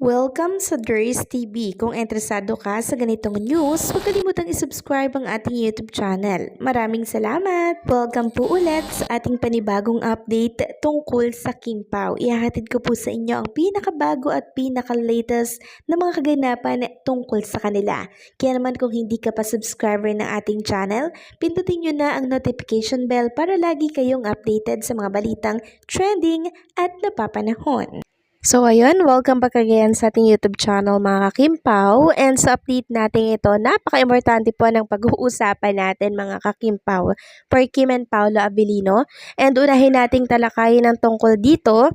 Welcome sa Durs TV. Kung interesado ka sa ganitong news, huwag kalimutang isubscribe ang ating YouTube channel. Maraming salamat! Welcome po ulit sa ating panibagong update tungkol sa Kim Pao. Ihahatid ko po sa inyo ang pinakabago at pinaka-latest na mga kaganapan tungkol sa kanila. Kaya naman kung hindi ka pa subscriber ng ating channel, pindutin nyo na ang notification bell para lagi kayong updated sa mga balitang trending at napapanahon. So ayun, welcome back again sa ating YouTube channel mga kakimpaw, and sa update natin ito, napaka-importante po ng pag-uusapan natin mga kakimpaw for Kim and Paolo Abilino, and unahin nating talakayin ang tungkol dito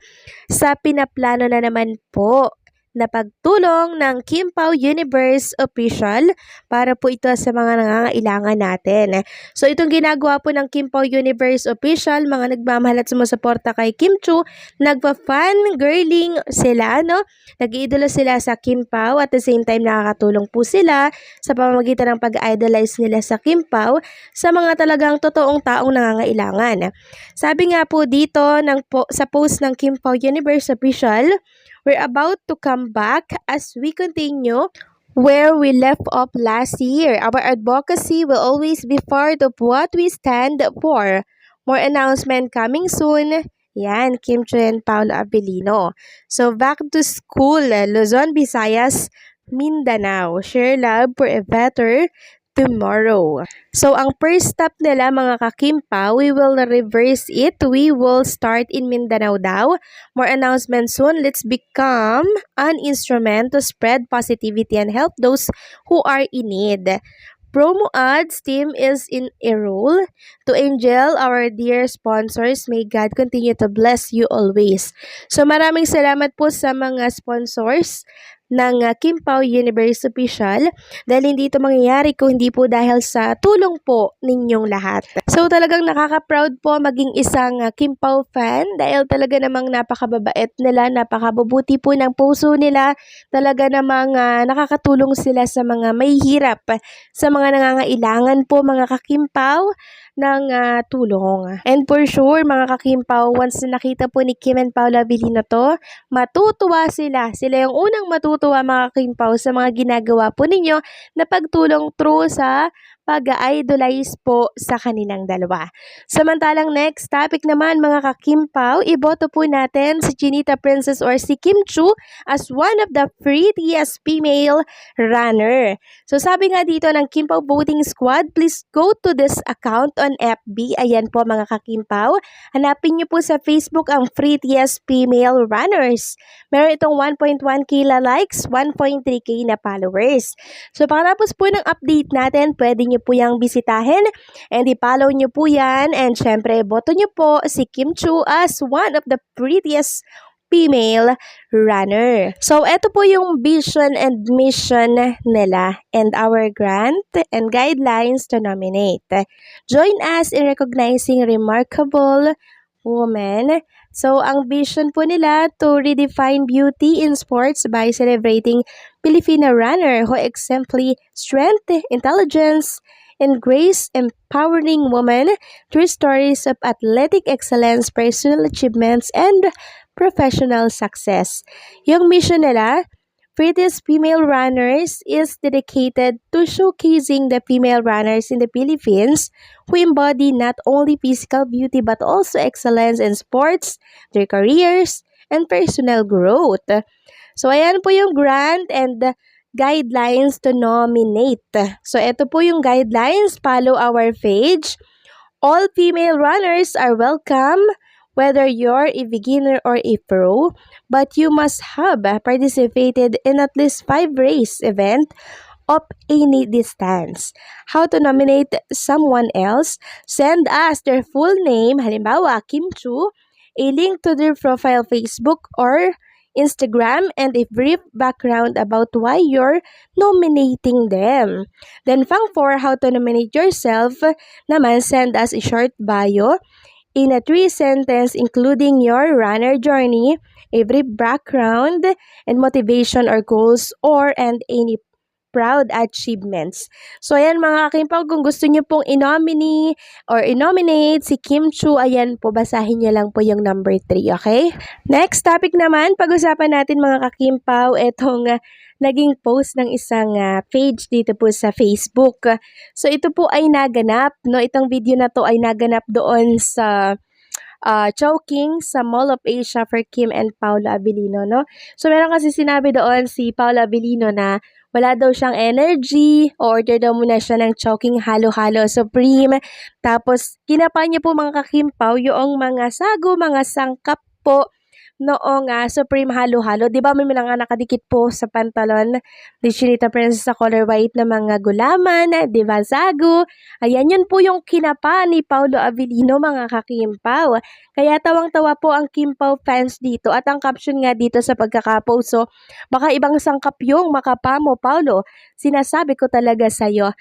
sa pinaplano na naman po na pagtulong ng Kim Pao Universe Official para po ito sa mga nangangailangan natin. So itong ginagawa po ng Kim Pao Universe Official, mga nagmamahal at sumusuporta kay Kim Chu, nagpa-fan girling sila, no? Nag-iidolo sila sa Kim Pao, at the same time nakakatulong po sila sa pamamagitan ng pag-idolize nila sa Kim Pao sa mga talagang totoong taong nangangailangan. Sabi nga po dito sa post ng Kim Pao Universe Official, we're about to come back as we continue where we left off last year. Our advocacy will always be part of what we stand for. More announcement coming soon. Yan, Kim Chu and Paolo Abilino. So, back to school, Luzon, Visayas, Mindanao. Share love for a better tomorrow. So, ang first stop nila mga kakimpa, we will reverse it. We will start in Mindanao daw. More announcements soon. Let's become an instrument to spread positivity and help those who are in need. Promo ads team is in a role. To Angel, our dear sponsors, may God continue to bless you always. So, maraming salamat po sa mga sponsors ng Kim Pao Universe Official, dahil hindi ito mangyayari kung hindi po dahil sa tulong po ninyong lahat. So talagang nakaka-proud po maging isang Kim Pao fan, dahil talaga namang napakababait nila, napakabubuti po ng puso nila, talaga namang nakakatulong sila sa mga may hirap, sa mga nangangailangan po mga ka-Kim Pao ng tulong. And for sure mga ka-Kim-Pao, once na nakita po ni Kim and Paolo Abilino to, matutuwa sila. Sila yung unang matutuwa mga ka-Kim-Pao sa mga ginagawa po ninyo na pagtulong through sa pag-idolize po sa kanilang dalawa. Samantalang next topic naman mga ka-Kim-Pao, iboto po natin si Chinita Princess or si Kim Chu as one of the prettiest female runner. So sabi nga dito ng Kim-Pao Voting Squad, please go to this account on FB. Ayan po mga ka-Kim-Pao. Hanapin niyo po sa Facebook ang prettiest female runners. Meron itong 1.1k likes, 1.3k na followers. So pagkatapos po ng update natin, pwede niyo po yung bisitahin and i-follow niyo po yan, and syempre boto niyo po si Kim Chu as one of the prettiest female runner. So, ito po yung vision and mission nila and our grant and guidelines to nominate. Join us in recognizing remarkable women. So, ang vision po nila to redefine beauty in sports by celebrating Filipino runner who exemplary strength, intelligence, and grace, empowering women through stories of athletic excellence, personal achievements, and professional success. Yung mission nila, Prettiest Female Runners, is dedicated to showcasing the female runners in the Philippines who embody not only physical beauty but also excellence in sports, their careers, and personal growth. So, ayan po yung grant and guidelines to nominate. So, ito po yung guidelines. Follow our page. All female runners are welcome, whether you're a beginner or a pro, but you must have participated in at least 5 race event of any distance. How to nominate someone else? Send us their full name, halimbawa Kim Chu, a link to their profile Facebook or Instagram, and a brief background about why you're nominating them. Then, Pang 4, how to nominate yourself naman, send us a short bio in a 3-sentence including your runner journey, a brief background and motivation or goals, and any proud achievements. So ayan mga kakimpaw, kung gusto niyo pong i-nominate or i-nominate si Kim Chu, ayan po, basahin niyo lang po yung number 3, okay? Next topic naman, pag-usapan natin mga kakimpaw, etong naging post ng isang page dito po sa Facebook. So ito po ay naganap, no? Itong video na to ay naganap doon sa choking sa Mall of Asia for Kim and Paolo Abilino, no? So, meron kasi sinabi doon si Paolo Abilino na wala daw siyang energy, order daw muna siya ng choking halo-halo supreme. Tapos, kinapa niya po mga kakimpaw yung mga sago, mga sangkap po noong Supreme Halo-Halo. Di ba may mga nakadikit po sa pantalon ni Chinita Princess sa color white na mga gulaman, di ba sago? Ayan, yun po yung kinapa ni Paolo Abilino mga kakimpaw. Kaya tawang-tawa po ang Kimpaw fans dito at ang caption nga dito sa pagkakapost. So, baka ibang sangkap yung makapa mo, Paolo. Sinasabi ko talaga sa'yo.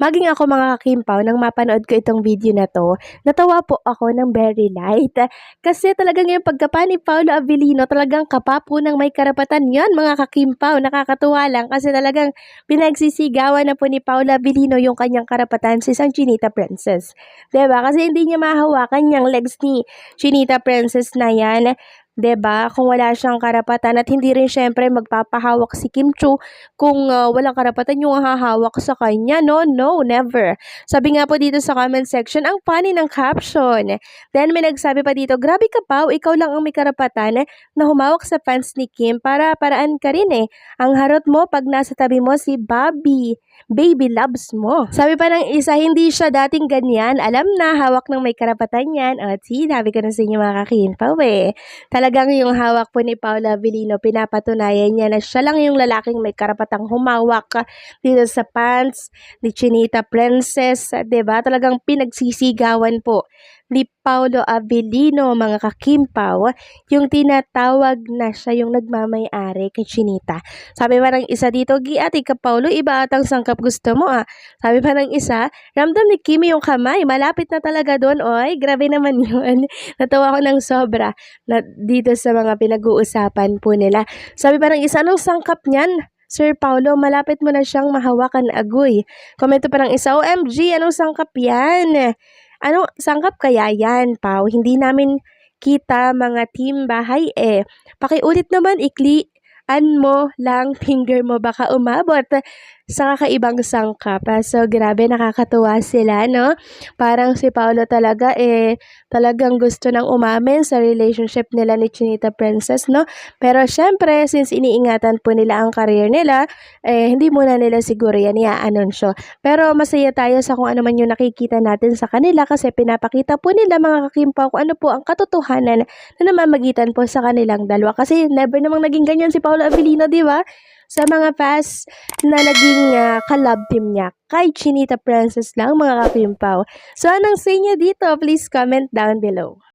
Maging ako mga kakimpaw, nang mapanood ko itong video na to, natawa po ako ng very light. Kasi talagang yung pagkapa ni Paolo Abilino, talagang kapa po ng may karapatan yan mga kakimpaw. Nakakatuwa lang kasi talagang pinagsisigawan na po ni Paolo Abilino yung kanyang karapatan sa isang Chinita Princess. Diba? Kasi hindi niya mahawakan yung legs ni Chinita Princess na yan. 'Di ba? Kung wala siyang karapatan at hindi rin syempre magpapahawak si Kim Chu kung walang karapatan yung hahawak sa kanya, no? No, never. Sabi nga po dito sa comment section, ang funny ng caption. Then may nagsabi pa dito, grabe ka Pao, ikaw lang ang may karapatan na humawak sa fans ni Kim para paraan ka rin eh. Ang harot mo pag nasa tabi mo si Bobby. Baby loves mo. Sabi pa ng isa, hindi siya dating ganyan. Alam na, hawak ng may karapatan yan. O, sabi ko na sa inyo mga kakinpaw eh. Talagang yung hawak po ni Paolo Abilino, pinapatunayan niya na siya lang yung lalaking may karapatang humawak dito sa pants ni Chinita Princess, 'di ba? Talagang pinagsisigawan po ni Paolo Abilino, mga kakimpaw, yung tinatawag na siya yung nagmamay-ari kay Chinita. Sabi pa ng isa dito, ati ka Paolo, iba atang sangkap gusto mo ah. Sabi pa ng isa, ramdam ni Kimi yung kamay, malapit na talaga doon, oy, grabe naman yun. Natawa ko ng sobra na dito sa mga pinag-uusapan po nila. Sabi pa ng isa, anong sangkap niyan? Sir Paulo, malapit mo na siyang mahawakan agoy. Komento pa ng isa, OMG, anong sangkap yan? Anong sangkap kaya yan, Pao? Hindi namin kita mga team bahay eh. Pakiulit naman, mo lang finger mo baka umabot sa kakaibang sangkap. So, grabe, nakakatuwa sila, no? Parang si Paolo talaga, talagang gusto nang umamin sa relationship nila ni Chinita Princess, no? Pero, syempre, since iniingatan po nila ang career nila, hindi muna nila siguro yan i-anunsyo. Pero, masaya tayo sa kung ano man yung nakikita natin sa kanila kasi pinapakita po nila mga kakimpaw kung ano po ang katotohanan na namamagitan po sa kanilang dalawa. Kasi, never namang naging ganyan si Paolo Abilino, di ba? Sa mga past na naging collab team niya kay Chinita Princess lang mga kakimpaw. So anong say niyo dito? Please comment down below.